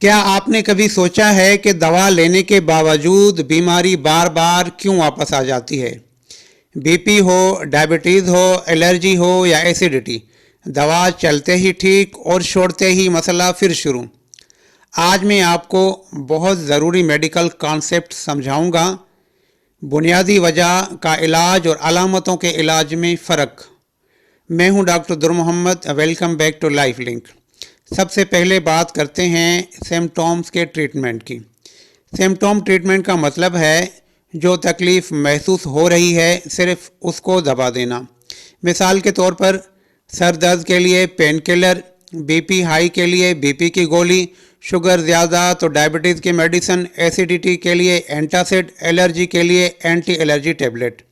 क्या आपने कभी सोचा है कि दवा लेने के बावजूद बीमारी बार बार क्यों वापस आ जाती है? बीपी हो, डायबिटीज़ हो, एलर्जी हो या एसिडिटी, दवा चलते ही ठीक और छोड़ते ही मसला फिर शुरू। आज मैं आपको बहुत ज़रूरी मेडिकल कॉन्सेप्ट समझाऊंगा। बुनियादी वजह का इलाज और अलामतों के इलाज में फ़र्क। मैं हूं doctor Dur Muhammad. Welcome back to life link. सबसे पहले बात करते हैं सिम्टॉम्स के ट्रीटमेंट की। सिम्टॉम ट्रीटमेंट का मतलब है जो तकलीफ़ महसूस हो रही है सिर्फ उसको दबा देना। मिसाल के तौर पर सर दर्द के लिए पेन किलर, बीपी हाई के लिए बीपी की गोली, शुगर ज़्यादा तो डायबिटीज़ की मेडिसिन, एसिडिटी के लिए एंटासिड, एलर्जी के लिए एंटी एलर्जी टेबलेट।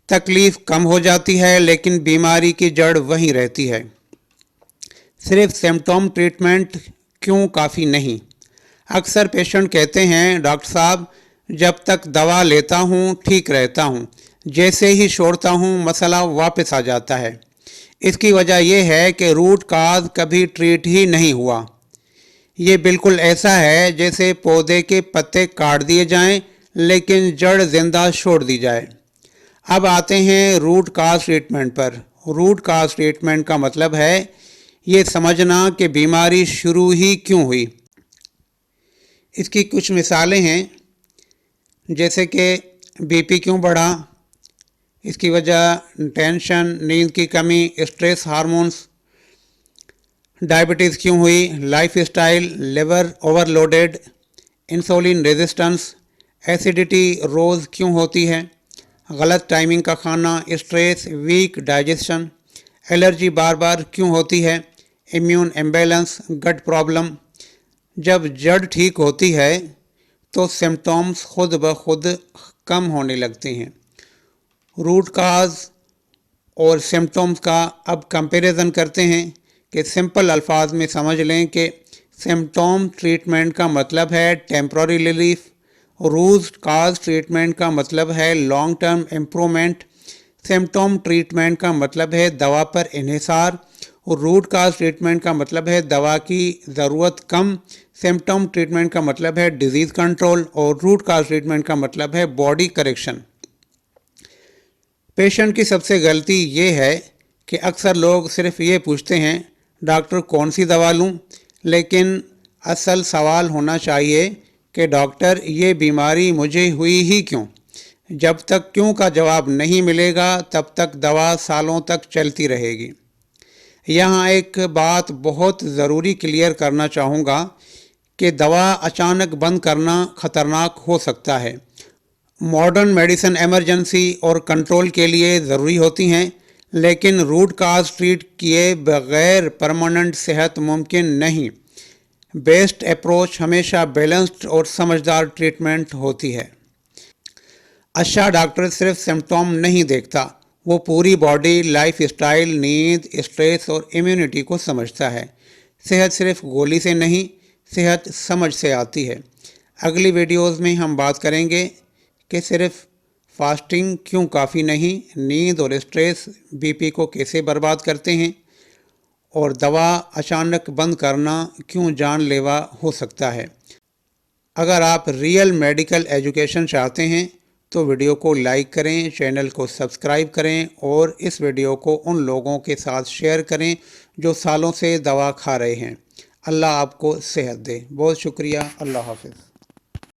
तकलीफ़ कम हो जाती है लेकिन बीमारी की जड़ वहीं रहती है। सिर्फ सिम्टॉम ट्रीटमेंट क्यों काफ़ी नहीं? अक्सर पेशेंट कहते हैं डॉक्टर साहब जब तक दवा लेता हूँ ठीक रहता हूँ, जैसे ही छोड़ता हूँ मसला वापस आ जाता है। इसकी वजह यह है कि रूट काज कभी ट्रीट ही नहीं हुआ। ये बिल्कुल ऐसा है जैसे पौधे के पत्ते काट दिए जाएं लेकिन जड़ जिंदा छोड़ दी जाए। अब आते हैं रूट काज ट्रीटमेंट पर। रूट काज ट्रीटमेंट का मतलब है ये समझना कि बीमारी शुरू ही क्यों हुई। इसकी कुछ मिसालें हैं, जैसे कि बीपी क्यों बढ़ा, इसकी वजह टेंशन, नींद की कमी, स्ट्रेस हार्मोन्स। डायबिटीज़ क्यों हुई, life style, liver overloaded, insulin resistance. Acidity रोज़ क्यों होती है, गलत टाइमिंग का खाना, स्ट्रेस, वीक डाइजेशन। एलर्जी बार बार क्यों होती है, इम्यून इम्बैलेंस, गट प्रॉब्लम। जब जड़ ठीक होती है तो सिम्टॉम्स खुद ब खुद कम होने लगते हैं। रूट काज और सिम्टॉम्स का अब कंपैरिजन करते हैं कि सिंपल अल्फाज में समझ लें कि सिम्टॉम ट्रीटमेंट का मतलब है temporary relief, root cause treatment का मतलब है long term improvement. Symptom treatment का मतलब है दवा पर इन्हिसार और रूट काज ट्रीटमेंट का मतलब है दवा की ज़रूरत कम। सिम्टॉम ट्रीटमेंट का मतलब है डिजीज़ कंट्रोल और रूट काज ट्रीटमेंट का मतलब है बॉडी करेक्शन। पेशेंट की सबसे गलती ये है कि अक्सर लोग सिर्फ ये पूछते हैं डॉक्टर कौन सी दवा लूँ, लेकिन असल सवाल होना चाहिए कि डॉक्टर ये बीमारी मुझे हुई ही क्यों। जब तक क्यों का जवाब नहीं मिलेगा तब तक दवा सालों तक चलती रहेगी। यहाँ एक बात बहुत ज़रूरी क्लियर करना चाहूँगा कि दवा अचानक बंद करना ख़तरनाक हो सकता है। मॉडर्न मेडिसिन इमरजेंसी और कंट्रोल के लिए ज़रूरी होती हैं, लेकिन रूट काज ट्रीट किए बगैर परमानेंट सेहत मुमकिन नहीं। बेस्ट अप्रोच हमेशा बैलेंस्ड और समझदार ट्रीटमेंट होती है। अच्छा डॉक्टर सिर्फ सिम्टॉम नहीं देखता, वो पूरी बॉडी, लाइफ स्टाइल, नींद, स्ट्रेस और इम्यूनिटी को समझता है। सेहत सिर्फ गोली से नहीं, सेहत समझ से आती है। अगली वीडियोस में हम बात करेंगे कि सिर्फ फास्टिंग क्यों काफ़ी नहीं, नींद और स्ट्रेस बीपी को कैसे बर्बाद करते हैं और दवा अचानक बंद करना क्यों जानलेवा हो सकता है। अगर आप रियल मेडिकल एजुकेशन चाहते हैं तो वीडियो को लाइक करें, चैनल को सब्सक्राइब करें और इस वीडियो को उन लोगों के साथ शेयर करें जो सालों से दवा खा रहे हैं। अल्लाह आपको सेहत दे। बहुत शुक्रिया। अल्लाह हाफ़िज़।